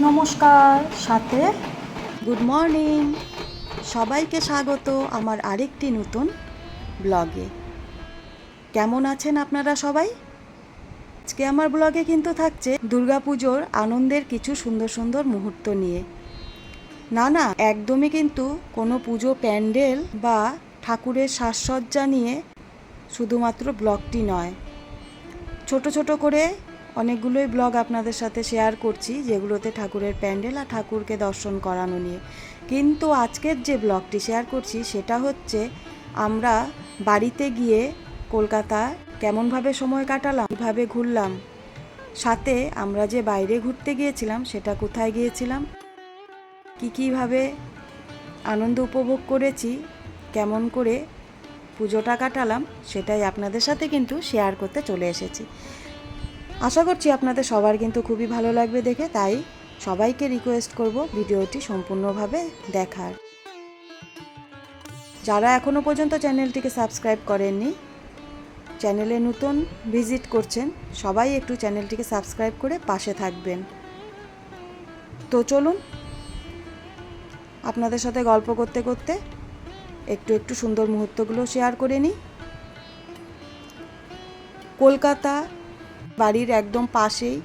নমস্কার, সাথে good morning, সবাইকে স্বাগত আমার আরেকটি নতুন ব্লগে। কেমন আছেন আপনারা সবাই? আজকে আমার ব্লগে কিন্তু থাকছে দুর্গাপুজোর আনন্দের কিছু সুন্দর সুন্দর মুহূর্ত নিয়ে। না একদমই কিন্তু কোনো পুজো প্যান্ডেল বা ঠাকুরের সাজসজ্জা নিয়ে শুধুমাত্র ব্লগটি নয়, ছোট ছোট করে অনেকগুলোই ব্লগ আপনাদের সাথে শেয়ার করছি, যেগুলোতে ঠাকুরের প্যান্ডেল আর ঠাকুরকে দর্শন করানো নিয়ে। কিন্তু আজকের যে ব্লগটি শেয়ার করছি সেটা হচ্ছে আমরা বাড়িতে গিয়ে কলকাতায় কেমনভাবে সময় কাটালাম, কীভাবে ঘুরলাম, সাথে আমরা যে বাইরে ঘুরতে গিয়েছিলাম সেটা কোথায় গিয়েছিলাম, কীভাবে আনন্দ উপভোগ করেছি, কেমন করে পুজোটা কাটালাম, সেটাই আপনাদের সাথে কিন্তু শেয়ার করতে চলে এসেছি। আশা করছি আপনাদের সবার কিন্তু খুবই ভালো লাগবে দেখে, তাই সবাইকে রিকোয়েস্ট করব ভিডিওটি সম্পূর্ণভাবে দেখার। যারা এখনও পর্যন্ত চ্যানেলটিকে সাবস্ক্রাইব করেননি, চ্যানেলে নতুন ভিজিট করছেন, সবাই একটু চ্যানেলটিকে সাবস্ক্রাইব করে পাশে থাকবেন। তো চলুন আপনাদের সাথে গল্প করতে করতে একটু সুন্দর মুহূর্তগুলো শেয়ার করে নিই। কলকাতা বাড়ির একদম পাশেই,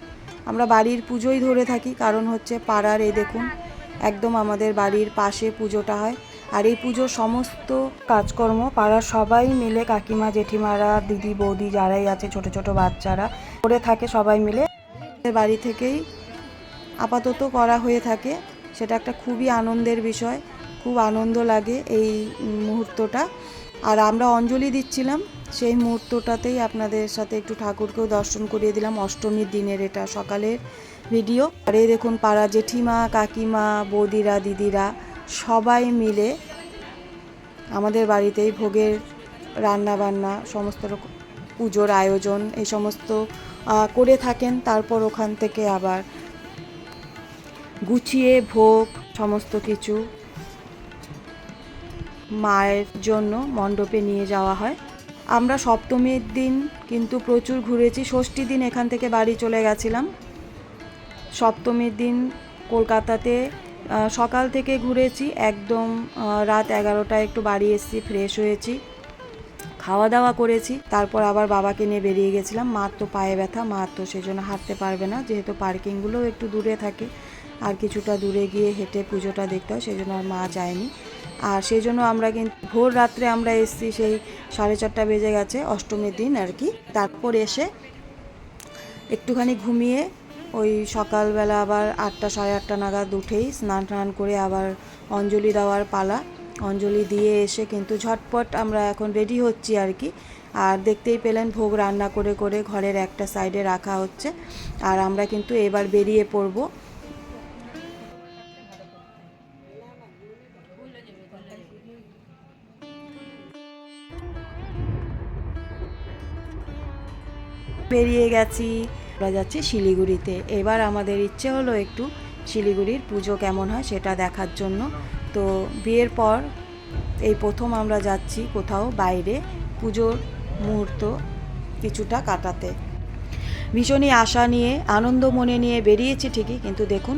আমরা বাড়ির পুজোই ধরে থাকি, কারণ হচ্ছে পাড়ার এই দেখুন একদম আমাদের বাড়ির পাশে পুজোটা হয়। আর এই পুজোর সমস্ত কাজকর্ম পাড়ার সবাই মিলে, কাকিমা জেঠিমারা দিদি বৌদি যারাই আছে, ছোট ছোট বাচ্চারা করে থাকে, সবাই মিলে বাড়ি থেকেই আপাতত করা হয়ে থাকে। সেটা একটা খুবই আনন্দের বিষয়, খুব আনন্দ লাগে এই মুহূর্তটা। আর আমরা অঞ্জলি দিচ্ছিলাম সেই মুহূর্তটাতেই আপনাদের সাথে একটু ঠাকুরকেও দর্শন করিয়ে দিলাম। অষ্টমীর দিনের এটা সকালের ভিডিও। আর এই দেখুন পাড়া জেঠিমা কাকিমা বৌদিরা দিদিরা সবাই মিলে আমাদের বাড়িতেই ভোগের রান্না বান্না, সমস্ত রকম পুজোর আয়োজন এই সমস্ত করে থাকেন। তারপর ওখান থেকে আবার গুছিয়ে ভোগ সমস্ত কিছু মায়ের জন্য মণ্ডপে নিয়ে যাওয়া হয়। আমরা সপ্তমীর দিন কিন্তু প্রচুর ঘুরেছি। ষষ্ঠীর দিন এখান থেকে বাড়ি চলে গেছিলাম। সপ্তমীর দিন কলকাতাতে সকাল থেকে ঘুরেছি, একদম রাত 11টায় একটু বাড়ি এসেছি, ফ্রেশ হয়েছি, খাওয়া দাওয়া করেছি, তারপর আবার বাবাকে নিয়ে বেরিয়ে গেছিলাম। মার তো পায়ে ব্যথা, মা তো সেজন্য হাঁটতে পারবে না, যেহেতু পার্কিংগুলোও একটু দূরে থাকে, আর কিছুটা দূরে গিয়ে হেঁটে পুজোটা দেখতে হয়, সেই জন্য আর মা যায়নি। আর সেই জন্য আমরা কিন্তু ভোর রাত্রে আমরা এসেছি, সেই 4:30 বেজে গেছে অষ্টমীর দিন আর কি। তারপর এসে একটুখানি ঘুমিয়ে ওই সকালবেলা আবার 8টা 8:30 নাগাদ উঠেই স্নান টান করে আবার অঞ্জলি দেওয়ার পালা। অঞ্জলি দিয়ে এসে কিন্তু ঝটপট আমরা এখন রেডি হচ্ছি আর কি। আর দেখতেই পেলেন ভোগ রান্না করে করে ঘরের একটা সাইডে রাখা হচ্ছে, আর আমরা কিন্তু এবার বেরিয়ে পড়ব। বেরিয়ে গেছি, আমরা যাচ্ছি শিলিগুড়িতে। এবার আমাদের ইচ্ছে হলো একটু শিলিগুড়ির পুজো কেমন হয় সেটা দেখার জন্য। তো বিয়ের পর এই প্রথম আমরা যাচ্ছি কোথাও বাইরে পুজোর মুহূর্ত কিছুটা কাটাতে। ভীষণই আশা নিয়ে আনন্দ মনে নিয়ে বেরিয়েছি ঠিকই, কিন্তু দেখুন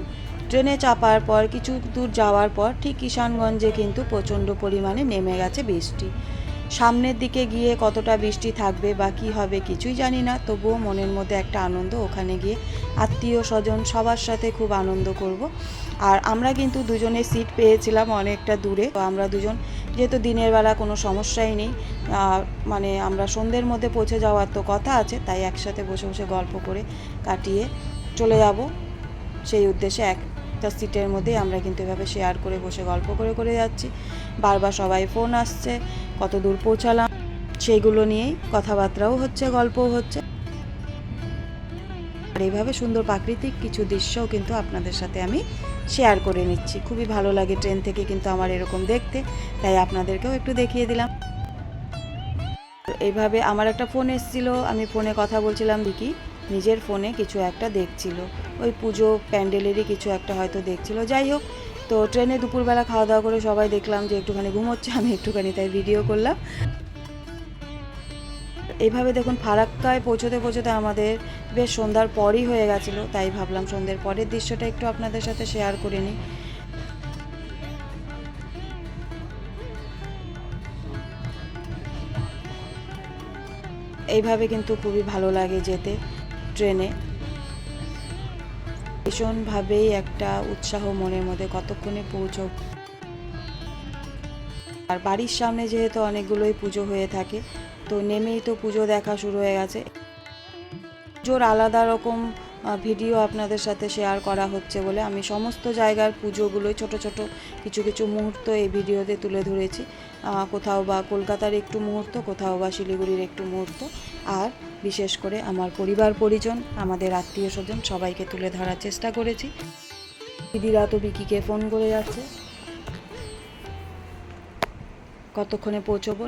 ট্রেনে চাপার পর কিছু দূর যাওয়ার পর ঠিক কিষানগঞ্জে কিন্তু প্রচণ্ড পরিমাণে নেমে গেছে বৃষ্টি। সামনের দিকে গিয়ে কতটা বৃষ্টি থাকবে বা কী হবে কিছুই জানি না, তবুও মনের মধ্যে একটা আনন্দ, ওখানে গিয়ে আত্মীয় স্বজন সবার সাথে খুব আনন্দ করব। আর আমরা কিন্তু দুজনে সিট পেয়েছিলাম অনেকটা দূরে, তো আমরা দুজন যেহেতু দিনের বেলা কোনো সমস্যাই নেই, মানে আমরা সন্ধ্যের মধ্যে পৌঁছে যাওয়ার তো কথা আছে, তাই একসাথে বসে বসে গল্প করে কাটিয়ে চলে যাব সেই উদ্দেশ্যে। একটা সিটের মধ্যেই আমরা কিন্তু এভাবে শেয়ার করে বসে গল্প করে করে যাচ্ছি। বারবার সবাই ফোন আসছে, কত দূর পৌঁছালাম সেইগুলো নিয়েই কথাবার্তাও হচ্ছে, গল্পও হচ্ছে। আর এইভাবে সুন্দর প্রাকৃতিক কিছু দৃশ্যও কিন্তু আপনাদের সাথে আমি শেয়ার করে নিচ্ছি। খুবই ভালো লাগে ট্রেন থেকে কিন্তু আমার এরকম দেখতে, তাই আপনাদেরকেও একটু দেখিয়ে দিলাম। এইভাবে আমার একটা ফোন এসেছিলো, আমি ফোনে কথা বলছিলাম, দেখি নিজের ফোনে কিছু একটা দেখছিল, ওই পুজো প্যান্ডেলেরই কিছু একটা হয়তো দেখছিল। যাই হোক, তো ট্রেনে দুপুরবেলা খাওয়া দাওয়া করে সবাই দেখলাম যে একটুখানি ঘুমোচ্ছে, আমি একটুখানি তাই ভিডিও করলাম। এইভাবে দেখুন ফারাক্কায় পৌঁছতে পৌঁছতে আমাদের বেশ সন্ধ্যার পরই হয়ে গেছিলো, তাই ভাবলাম সন্ধ্যের পরের দৃশ্যটা একটু আপনাদের সাথে শেয়ার করে নিই। এইভাবে কিন্তু খুবই ভালো লাগে যেতে ট্রেনে, ভীষণভাবেই একটা উৎসাহ মনের মধ্যে কতক্ষণে পৌঁছব। আর বাড়ির সামনে যেহেতু অনেকগুলোই পুজো হয়ে থাকে, তো নেমেই তো পুজো দেখা শুরু হয়ে গেছে। পুজোর আলাদা রকম ভিডিও আপনাদের সাথে শেয়ার করা হচ্ছে বলে আমি সমস্ত জায়গার পুজোগুলোই ছোট ছোট কিছু কিছু মুহূর্ত এই ভিডিওতে তুলে ধরেছি। কোথাও বা কলকাতার একটু মুহূর্ত, কোথাও বা শিলিগুড়ির একটু মুহূর্ত, আর বিশেষ করে আমার পরিবার পরিজন, আমাদের আত্মীয় স্বজন সবাইকে তুলে ধরার চেষ্টা করেছি। দিদিরা তো বিকিকে ফোন করে যাচ্ছে কতক্ষণে পৌঁছবো।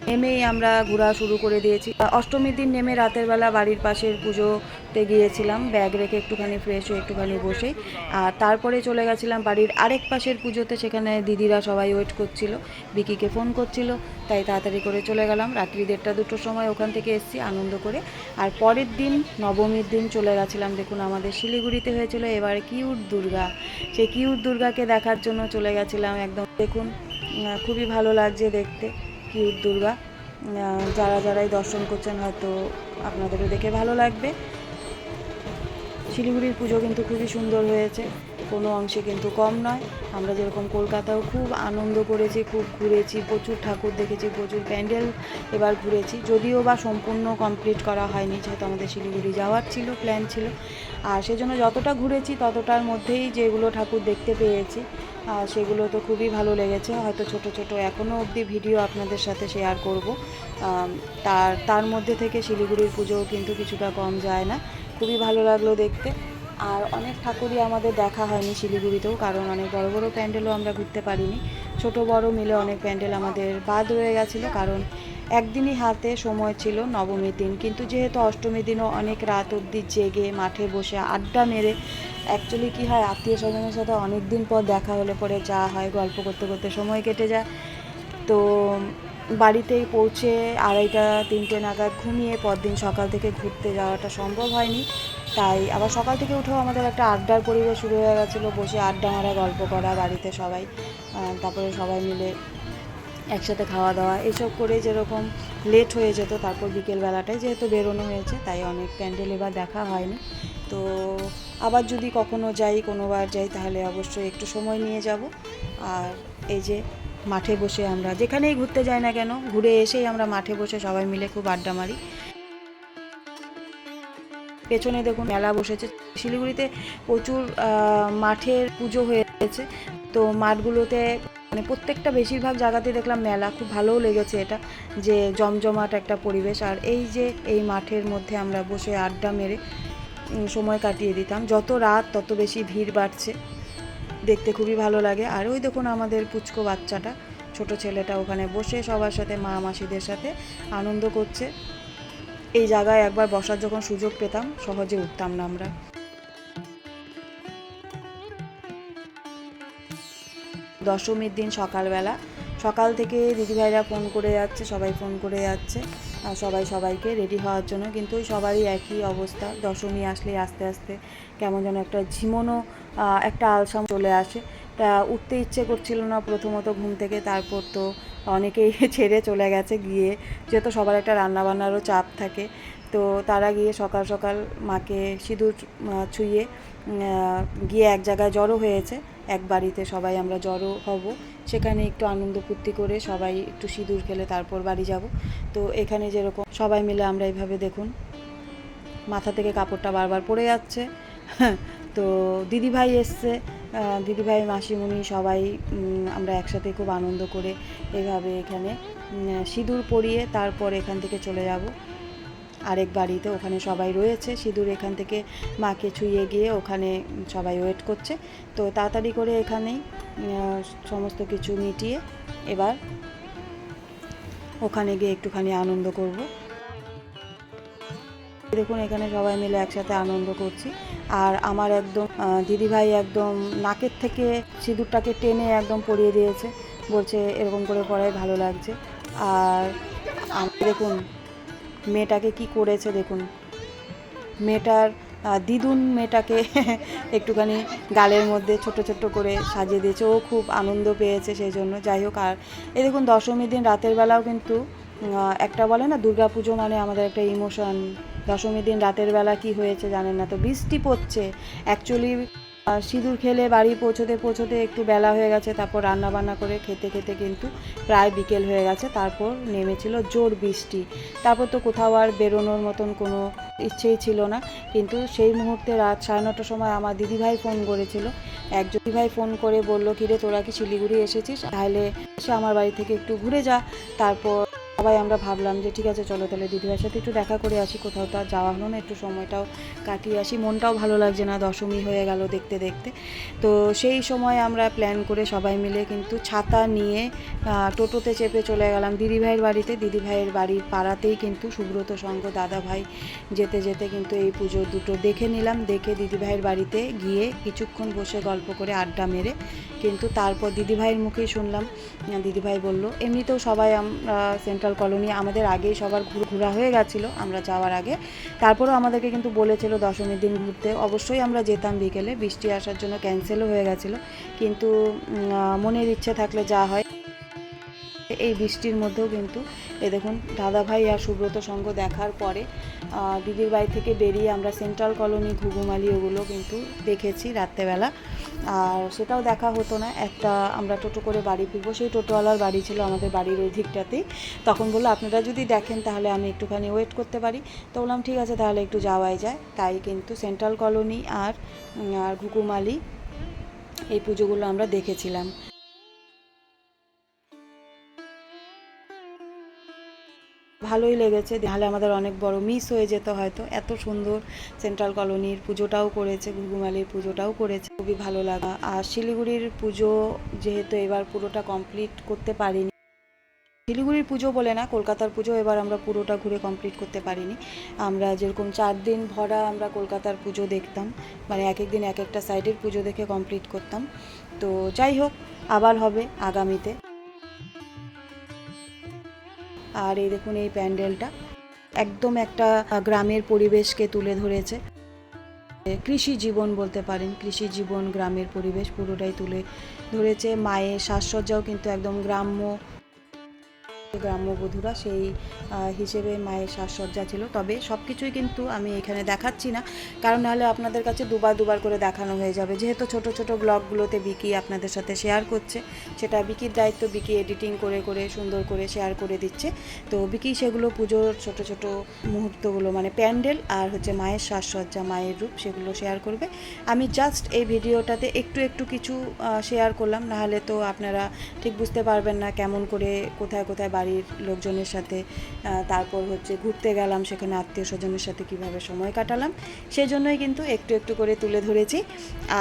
নেমেই আমরা ঘোরা শুরু করে দিয়েছি। অষ্টমীর দিন নেমে রাতের বেলা বাড়ির পাশের পুজোতে গিয়েছিলাম, ব্যাগ রেখে একটুখানি ফ্রেশ হয়ে একটুখানি বসে, আর তারপরে চলে গেছিলাম বাড়ির আরেক পাশের পুজোতে। সেখানে দিদিরা সবাই ওয়েট করছিল, বিকিকে ফোন করছিল, তাই তাড়াতাড়ি করে চলে গেলাম। রাত্রি 1:30-2টোর সময় ওখান থেকে এসেছি আনন্দ করে। আর পরের দিন নবমীর দিন চলে গেছিলাম, দেখুন আমাদের শিলিগুড়িতে হয়েছিল এবার কিউট দুর্গা। সেই কিউট দুর্গাকে দেখার জন্য চলে গেছিলাম। একদম দেখুন খুবই ভালো লাগছে দেখতে কিউট দুর্গা। যারাই দর্শন করছেন হয়তো আপনাদেরও দেখে ভালো লাগবে। শিলিগুড়ির পুজো কিন্তু খুবই সুন্দর হয়েছে, কোনো অংশে কিন্তু কম নয়। আমরা যেরকম কলকাতাও খুব আনন্দ করেছি, খুব ঘুরেছি, প্রচুর ঠাকুর দেখেছি, প্রচুর প্যান্ডেল এবার ঘুরেছি, যদিও বা সম্পূর্ণ কমপ্লিট করা হয়নি, যেহেতু আমাদের শিলিগুড়ি যাওয়ার ছিল, প্ল্যান ছিল। আর সেজন্য যতটা ঘুরেছি ততটার মধ্যেই যেগুলো ঠাকুর দেখতে পেয়েছি সেগুলো তো খুবই ভালো লেগেছে। হয়তো ছোট ছোট এখনও অবধি ভিডিও আপনাদের সাথে শেয়ার করব। তার মধ্যে থেকে শিলিগুড়ির পুজোও কিন্তু কিছুটা কম যায় না, খুবই ভালো লাগলো দেখতে। আর অনেক ঠাকুরই আমাদের দেখা হয়নি শিলিগুড়িতেও, কারণ অনেক বড় বড় প্যান্ডেলও আমরা ঘুরতে পারিনি। ছোট বড় মিলে অনেক প্যান্ডেল আমাদের বাদ রয়ে গেছিলো, কারণ একদিনই হাতে সময় ছিল নবমীর দিন। কিন্তু যেহেতু অষ্টমীর দিনও অনেক রাত অবধি জেগে মাঠে বসে আড্ডা মেরে, অ্যাকচুয়ালি কী হয়, আত্মীয় স্বজনের সাথে অনেক দিন পর দেখা হলে পরে যা হয় গল্প করতে করতে সময় কেটে যায়। তো বাড়িতেই পৌঁছে 2:30-3টে নাগাদ ঘুমিয়ে পরদিন সকাল থেকে ঘুরতে যাওয়াটা সম্ভব হয়নি। তাই আবার সকাল থেকে উঠেও আমাদের একটা আড্ডার পরিবেশ শুরু হয়ে গেছিলো, বসে আড্ডা মারা, গল্প করা বাড়িতে সবাই, তারপরে সবাই মিলে একসাথে খাওয়া দাওয়া এসব করে যেরকম লেট হয়ে যেত। তারপর বিকেলবেলাটায় যেহেতু বেরোনো হয়েছে, তাই অনেক প্যান্ডেল এবার দেখা হয়নি। তো আবার যদি কখনো যাই, কোনোবার যাই, তাহলে অবশ্যই একটু সময় নিয়ে যাব। আর এই যে মাঠে বসে আমরা যেখানেই ঘুরতে যাই না কেন, ঘুরে এসেই আমরা মাঠে বসে সবাই মিলে খুব আড্ডা মারি। পেছনে দেখুন মেলা বসেছে। শিলিগুড়িতে প্রচুর মাঠের পুজো হয়েছে, তো মাঠগুলোতে মানে প্রত্যেকটা বেশিরভাগ জায়গাতে দেখলাম মেলা, খুব ভালোও লেগেছে এটা, যে জমজমাট একটা পরিবেশ। আর এই যে এই মাঠের মধ্যে আমরা বসে আড্ডা মেরে সময় কাটিয়ে দিতাম। যত রাত তত বেশি ভিড় বাড়ছে, দেখতে খুবই ভালো লাগে। আর ওই দেখুন আমাদের পুচকো বাচ্চাটা, ছোট ছেলেটা ওখানে বসে সবার সাথে, মা মাসিদের সাথে আনন্দ করছে। এই জায়গায় একবার বসার যখন সুযোগ পেতাম, সহজে উঠতাম না আমরা। দশমীর দিন সকালবেলা, সকাল থেকে দিদিভাইরা ফোন করে যাচ্ছে, সবাই ফোন করে যাচ্ছে, আর সবাই সবাইকে রেডি হওয়ার জন্য। কিন্তু সবারই একই অবস্থা, দশমী আসলে আস্তে আস্তে কেমন যেন একটা ঝিমোনো একটা আলসাম চলে আসে। তা উঠতে ইচ্ছে করছিল না প্রথমত ঘুম থেকে, তারপর তো অনেকেই ছেড়ে চলে গেছে গিয়ে, যেহেতু সবার একটা রান্নাবান্নারও চাপ থাকে। তো তারা গিয়ে সকাল সকাল মাকে সিঁদুর ছুঁয়ে গিয়ে এক জায়গায় জড়ো হয়েছে, এক বাড়িতে সবাই আমরা জড়ো হব, সেখানে একটু আনন্দ ফুর্তি করে সবাই একটু সিঁদুর খেলে তারপর বাড়ি যাব। তো এখানে যেরকম সবাই মিলে আমরা এইভাবে দেখুন মাথা থেকে কাপড়টা বারবার পড়ে যাচ্ছে। তো দিদিভাই এসছে, দিদিভাই মাসিমণি সবাই আমরা একসাথে খুব আনন্দ করে এভাবে এখানে সিঁদুর পরিয়ে তারপর এখান থেকে চলে যাব আরেক বাড়িতে। ওখানে সবাই রয়েছে, সিঁদুর এখান থেকে মাকে ছুঁয়ে গিয়ে ওখানে সবাই ওয়েট করছে। তো তাড়াতাড়ি করে এখানেই সমস্ত কিছু মিটিয়ে এবার ওখানে গিয়ে একটুখানি আনন্দ করব। দেখুন এখানে সবাই মিলে একসাথে আনন্দ করছি। আর আমার একদম দিদিভাই একদম নাকের থেকে সিঁদুরটাকে টেনে একদম পরিয়ে দিয়েছে, বলছে এরকম করে পরাই ভালো লাগছে। আর দেখুন মেয়েটাকে কি করেছে, দেখুন মেয়েটার দিদুন মেয়েটাকে একটুখানি গালের মধ্যে ছোট ছোট করে সাজিয়ে দিয়েছে, ও খুব আনন্দ পেয়েছে সেই জন্য। যাই হোক, আর এই দেখুন দশমীর দিন রাতের বেলাও কিন্তু একটা বলে না দুর্গা পুজো মানে আমাদের একটা ইমোশন। দশমীর দিন রাতের বেলা কি হয়েছে জানেন না তো, বৃষ্টি পড়ছে। অ্যাকচুয়ালি সিঁদুর খেলে বাড়ি পৌঁছতে পৌঁছতে একটু বেলা হয়ে গেছে, তারপর রান্না বান্না করে খেতে খেতে কিন্তু প্রায় বিকেল হয়ে গেছে। তারপর নেমেছিল জোর বৃষ্টি। তারপর তো কোথাও আর বেরোনোর মতন কোনো ইচ্ছেই ছিল না। কিন্তু সেই মুহূর্তে রাত 9:30টার সময় আমার দিদিভাই ফোন করেছিল। একজন দিদিভাই ফোন করে বললো, কিরে তোরা কি শিলিগুড়ি এসেছিস, তাহলে এসে আমার বাড়ি থেকে একটু ঘুরে যা। তারপর সবাই আমরা ভাবলাম যে ঠিক আছে চলো তাহলে দিদিভাইয়ের সাথে একটু দেখা করে আসি, কোথাও তো আর যাওয়া হলো না, একটু সময়টাও কাটিয়ে আসি, মনটাও ভালো লাগছে না, দশমী হয়ে গেল দেখতে দেখতে। তো সেই সময় আমরা প্ল্যান করে সবাই মিলে কিন্তু ছাতা নিয়ে টোটোতে চেপে চলে গেলাম দিদিভাইয়ের বাড়িতে। দিদিভাইয়ের বাড়ির পাড়াতেই কিন্তু সুব্রত সংঘ দাদাভাই যেতে যেতে কিন্তু এই পুজো দুটো দেখে নিলাম। দেখে দিদিভাইয়ের বাড়িতে গিয়ে কিছুক্ষণ বসে গল্প করে আড্ডা মেরে কিন্তু তারপর দিদিভাইয়ের মুখেই শুনলাম, দিদিভাই বলল এমনিতেও সবাই আমরা সেন্ট্রাল কলোনি আমাদের আগেই সবার ঘোরা হয়ে গেছিলো আমরা যাওয়ার আগে। তারপরেও আমাদেরকে কিন্তু বলেছিল দশমীর দিন ঘুরতে, অবশ্যই আমরা যেতাম বিকেলে, বৃষ্টি আসার জন্য ক্যান্সেলও হয়ে গেছিলো। কিন্তু মনের ইচ্ছে থাকলে যা হয়। এই বৃষ্টির মধ্যেও কিন্তু দেখুন দাদাভাই আর সুব্রত সংঘ দেখার পরে দিদির বাড়ি থেকে বেরিয়ে আমরা সেন্ট্রাল কলোনি ঘুঘুমালি ওগুলো কিন্তু দেখেছি রাত্রেবেলা। আর সেটাও দেখা হতো না, একটা আমরা টোটো করে বাড়ি ফিরবো, সেই টোটোওয়ালার বাড়ি ছিল আমাদের বাড়ির ওই দিকটাতেই। তখন বললো আপনারা যদি দেখেন তাহলে আমি একটুখানি ওয়েট করতে পারি। তো বললাম ঠিক আছে তাহলে একটু যাওয়াই যায়। তাই কিন্তু সেন্ট্রাল কলোনি আর ঘুঘুমালি এই পুজোগুলো আমরা দেখেছিলাম। ভালোই লেগেছে, তাহলে আমাদের অনেক বড় মিস হয়ে যেত হয়তো। এত সুন্দর সেন্ট্রাল কলোনির পুজোটাও করেছে, ঘুঘুমালির পুজোটাও করেছে, খুবই ভালো লাগা। আর শিলিগুড়ির পুজো যেহেতু এবার পুরোটা কমপ্লিট করতে পারিনি, শিলিগুড়ির পুজো বলে না কলকাতার পুজো এবার আমরা পুরোটা ঘুরে কমপ্লিট করতে পারিনি। আমরা যেরকম 4 দিন ভরা আমরা কলকাতার পুজো দেখতাম, মানে এক এক দিন এক একটা সাইডের পুজো দেখে কমপ্লিট করতাম। তো যাই হোক, আবার হবে আগামীতে। আর এই দেখুন এই প্যান্ডেলটা একদম একটা গ্রামের পরিবেশকে তুলে ধরেছে, কৃষি জীবন বলতে পারেন, কৃষি জীবন গ্রামের পরিবেশ পুরোটাই তুলে ধরেছে। মায়ের সাজসজ্জাও কিন্তু একদম গ্রাম্যবধূরা সেই হিসেবে মায়ের সাজসজ্জা ছিল। তবে সব কিছুই কিন্তু আমি এখানে দেখাচ্ছি না, কারণ নাহলে আপনাদের কাছে দুবার করে দেখানো হয়ে যাবে। যেহেতু ছোট ছোট ব্লগগুলোতে বিকি আপনাদের সাথে শেয়ার করছে, সেটা বিকির দায়িত্ব, বিকি এডিটিং করে করে সুন্দর করে শেয়ার করে দিচ্ছে। তো বিকি সেগুলো পুজোর ছোট ছোট মুহূর্তগুলো মানে প্যান্ডেল আর হচ্ছে মায়ের সাজসজ্জা, মায়ের রূপ, সেগুলো শেয়ার করবে। আমি জাস্ট এই ভিডিওটাতে একটু একটু কিছু শেয়ার করলাম, নাহলে তো আপনারা ঠিক বুঝতে পারবেন না কেমন করে কোথায় কোথায় বাড়ির লোকজনের সাথে, তারপর হচ্ছে ঘুরতে গেলাম, সেখানে আত্মীয় স্বজনের সাথে কীভাবে সময় কাটালাম, সেই জন্যই কিন্তু একটু একটু করে তুলে ধরেছি।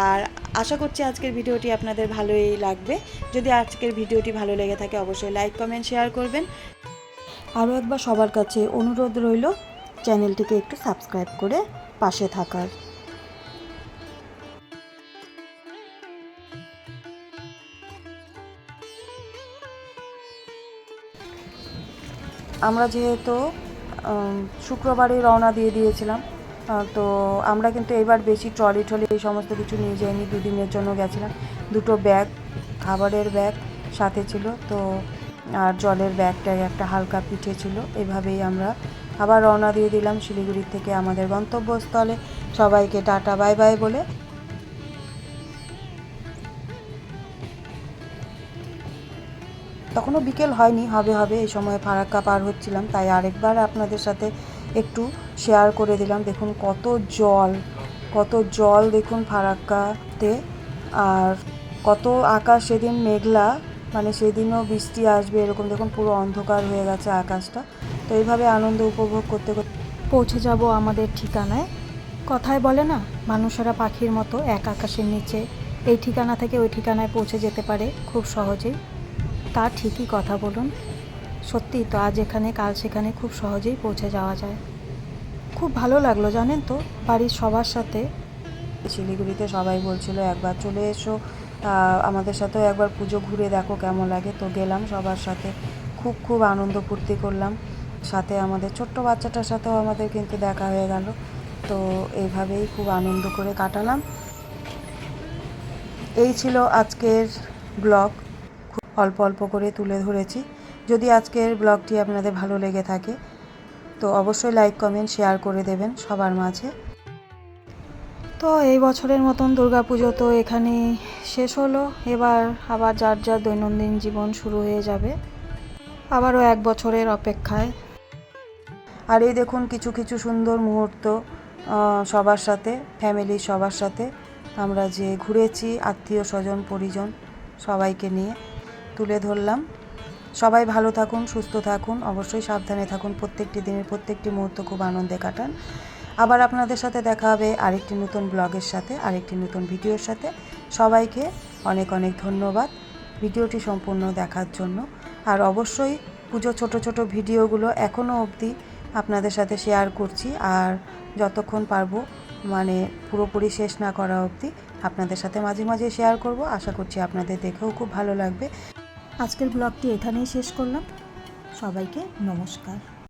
আর আশা করছি আজকের ভিডিওটি আপনাদের ভালোই লাগবে। যদি আজকের ভিডিওটি ভালো লেগে থাকে অবশ্যই লাইক কমেন্ট শেয়ার করবেন। আরও একবার সবার কাছে অনুরোধ রইল চ্যানেলটিকে একটু সাবস্ক্রাইব করে পাশে থাকার। আমরা যেহেতু শুক্রবারে রওনা দিয়ে দিয়েছিলাম, তো আমরা কিন্তু এবার বেশি ট্রলি এই সমস্ত কিছু নিয়ে যাইনি, 2 দিনের জন্য গেছিলাম। 2টো ব্যাগ, খাবারের ব্যাগ সাথে ছিল, তো আর জলের ব্যাগটাই একটা হালকা পিঠে ছিল। এভাবেই আমরা আবার রওনা দিয়ে দিলাম শিলিগুড়ি থেকে আমাদের গন্তব্যস্থলে। সবাইকে টাটা বাই বাই বলে তখনও বিকেল হয়নি, হবে এই সময় ফারাক্কা পার হচ্ছিলাম, তাই আরেকবার আপনাদের সাথে একটু শেয়ার করে দিলাম। দেখুন কত জল দেখুন ফারাক্কাতে, আর কত আকাশ সেদিন মেঘলা, মানে সেদিনও বৃষ্টি আসবে এরকম দেখুন, পুরো অন্ধকার হয়ে গেছে আকাশটা। তো এইভাবে আনন্দ উপভোগ করতে করতে পৌঁছে যাব আমাদের ঠিকানায়। কথায় বলে না, মানুষেরা পাখির মতো এক আকাশের নিচে এই ঠিকানা থেকে ওই ঠিকানায় পৌঁছে যেতে পারে খুব সহজেই। তা ঠিকই কথা বলুন, সত্যিই তো আজ এখানে কাল সেখানে খুব সহজেই পৌঁছে যাওয়া যায়। খুব ভালো লাগলো জানেন তো, বাড়ির সবার সাথে। শিলিগুড়িতে সবাই বলছিল একবার চলে এসো, আমাদের সাথেও একবার পুজো ঘুরে দেখো কেমন লাগে। তো গেলাম সবার সাথে, খুব আনন্দ ফুর্তি করলাম। সাথে আমাদের ছোট্ট বাচ্চাটার সাথেও আমাদের কিন্তু দেখা হয়ে গেল। তো এইভাবেই খুব আনন্দ করে কাটালাম। এই ছিল আজকের ব্লগ, খুব অল্প অল্প করে তুলে ধরেছি। যদি আজকের ব্লগটি আপনাদের ভালো লেগে থাকে তো অবশ্যই লাইক কমেন্ট শেয়ার করে দেবেন সবার মাঝে। তো এই বছরের মতন দুর্গাপুজো তো এখানেই শেষ হলো। এবার আবার যার যার দৈনন্দিন জীবন শুরু হয়ে যাবে, আবারও 1 বছরের অপেক্ষায়। আর এই দেখুন কিছু কিছু সুন্দর মুহূর্ত সবার সাথে, ফ্যামিলির সবার সাথে আমরা যে ঘুরেছি, আত্মীয় স্বজন পরিজন সবাইকে নিয়ে তুলে ধরলাম। সবাই ভালো থাকুন, সুস্থ থাকুন, অবশ্যই সাবধানে থাকুন, প্রত্যেকটি দিনের প্রত্যেকটি মুহূর্ত খুব আনন্দে কাটান। আবার আপনাদের সাথে দেখা হবে আরেকটি নতুন ব্লগের সাথে, আরেকটি নতুন ভিডিওর সাথে। সবাইকে অনেক অনেক ধন্যবাদ ভিডিওটি সম্পূর্ণ দেখার জন্য। আর অবশ্যই পুজো ছোট ছোট ভিডিওগুলো এখনও অবধি আপনাদের সাথে শেয়ার করছি, আর যতক্ষণ পারবো মানে পুরোপুরি শেষ না করা অবধি আপনাদের সাথে মাঝে মাঝে শেয়ার করব। আশা করছি আপনাদের দেখেও খুব ভালো লাগবে। আজকের ব্লগটি এখানেই শেষ করলাম। সবাইকে নমস্কার।